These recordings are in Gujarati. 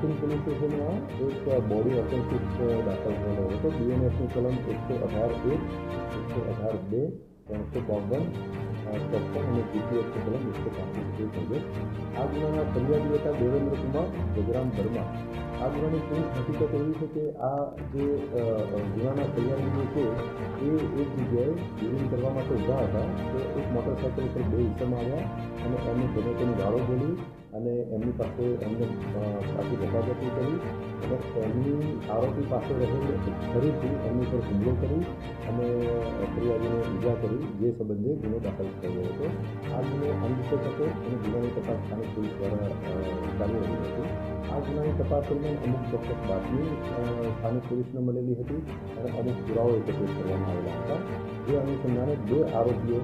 પાર્કિંગ પોલીસ સ્ટેશનમાં એક બોડી ઓફેન્સિસ દાખલ થયેલો હતો. બીએનએસની કલમ 118(1), 118(2), 352, 54 અને જીપીએસની કલમ 135 મુજબ આ ગુનાના ફરિયાદી હતા દેવેન્દ્ર કુમાર જગરામ વર્મા. આ ગુનાની પૂરી હકીકત એવી છે કે આ જે ગુનાના ફરિયાદી છે એ એક જગ્યાએ ડ્રિલિંગ કરવા માટે ઊભા હતા. તો એક મોટરસાઇકલ પર બે ઇસમ આવ્યા અને એમને તેને તેની ગાળો બોલી અને એમની પાસે એમને પાછી ધકાધકી કરી અને એમની આરોપી પાસે રહેલ છરીથી એમની પર હુમલો કરી અને ફરિયાદીને ઈજા કરી, જે સંબંધે ગુનો દાખલ થયો હતો. આ ગુનો અનડિટેક હતો અને ગુનાની તપાસ સ્થાનિક પોલીસ દ્વારા ચાલી રહી હતી. આ ગુનાની તપાસ દરમિયાન અમુક ચોક્કસ બાતમી સ્થાનિક પોલીસને મળેલી હતી અને અમુક પુરાવો એકત્રિત કરવામાં આવેલા હતા. જે અનુસંધાને બે આરોપીઓ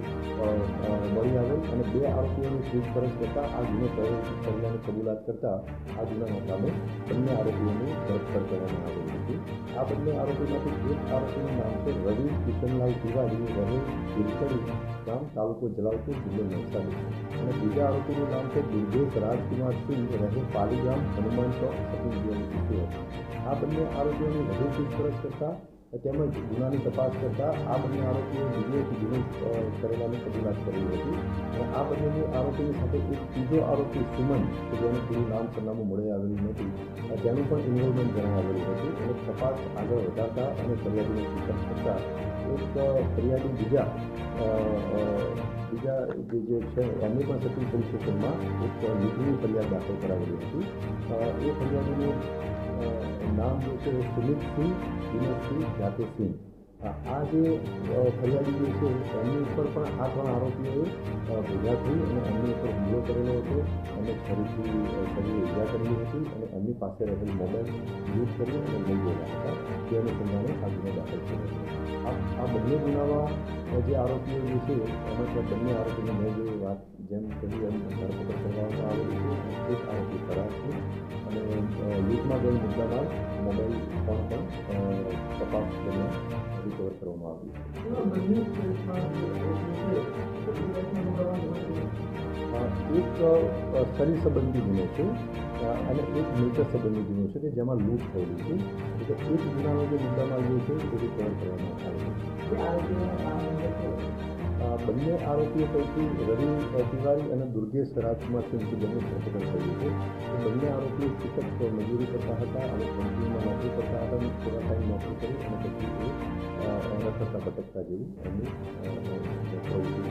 મળી આવેલ અને બે આરોપીઓની પૂછપરછ કરતાં આ ગુનો કર્યાની કબૂલાત કરતાં આ ગુનાના કામે બંને આરોપીઓની ધરપકડ કરવામાં આવેલી હતી. આ બંને આરોપીમાંથી એક આરોપીનું નામ છે રવિ કિશનલાલ તિવારી, રહે તિલકડી ગામ, તાલુકો જલાલપુર, જિલ્લો નવસારી, અને બીજા આરોપીનું નામ છે દુર્ગેશ રાજકુમાર સિંહ, રહે પાલી ગામ, હનુમાન ચોક, સતીશ. આ બંને આરોપીઓની વધુ પૂછપરછ કરતાં તેમજ ગુનાની તપાસ કરતાં આ બંને આરોપીઓ વિડીયોથી ગુનો કરેલાની કબૂલાત કરેલી હતી. અને આ બંનેની આરોપીની સાથે એક ત્રીજો આરોપી સુમન, કે જેનું પૂરું નામ સરનામું મળી આવેલું નથી, તેનું પણ ઇન્વોલ્વમેન્ટ જણાવેલું હતું. અને તપાસ આગળ વધારતા અને ફરિયાદીને પૂછપરછ કરતાં એક ફરિયાદી બીજા જે છે એમની પણ સતી પોલીસ સ્ટેશનમાં એક લૂંટની ફરિયાદ દાખલ કરાવેલી હતી. એ ફરિયાદીનું નામ જે છે સુમિતસિંહ દિનેશસિંહ જાતેસિંહ. આ જે ફરિયાદી જે છે એમની ઉપર પણ આ ત્રણ આરોપીઓએ ભેગા થઈ અને એમની ઉપર હુમલો કરેલો હતો. એમને છરીથી ઈજા કરેલી હતી અને એમની પાસે રહેલ મોબાઈલ યુઝ કરી અને લઈ ગયેલા હતા. તે અનુસંધાને આ ગુનો દાખલ થયો હતો. આ બંને ગુનામાં જે આરોપીઓ જે છે એમાં બંને આરોપીને મેં જે વાત જેમ કહી એમ ધરપકડ કરવામાં આવેલી છે. એક આરોપી ફરાર છે અને લૂંટમાં ગયેલ મુદ્દામાં મોબાઈલ ફોન પણ તપાસ દરમિયાન રિકવર કરવામાં આવ્યું છે. એક શરીર સંબંધી ગુનો છે અને એક નેચર સંબંધી ગુનો છે કે જેમાં લૂંટ થયેલી છે. એટલે એક ગુનાનો જે મુદ્દામાં જે છે એ રિકવર કરવામાં આવ્યો છે. બંને આરોપીઓ પૈકી રવિ તિવારી અને દુર્ગેશ રાજકુમાર સિંહ જેમની ધરપકડ થઈ છે. બંને આરોપીઓ છૂટક મજૂરી કરતા હતા અને કંપનીમાં નોકરી કરતા હતા અને થોડા ટાઈમ નોકરી કરી અને પછી એ રખડતા ભટકતા જેવું એમની પ્રવૃત્તિ.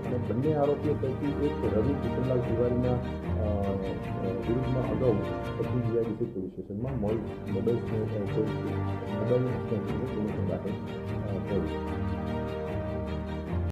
અને બંને આરોપીઓ પૈકી એક રવિ કિશનલાલ તિવારીના વિરુદ્ધમાં અગાઉ જીઆઈડીસી પોલીસ સ્ટેશનમાં મોબાઈલ સ્નેચિંગનો ગુનો દાખલ થયો.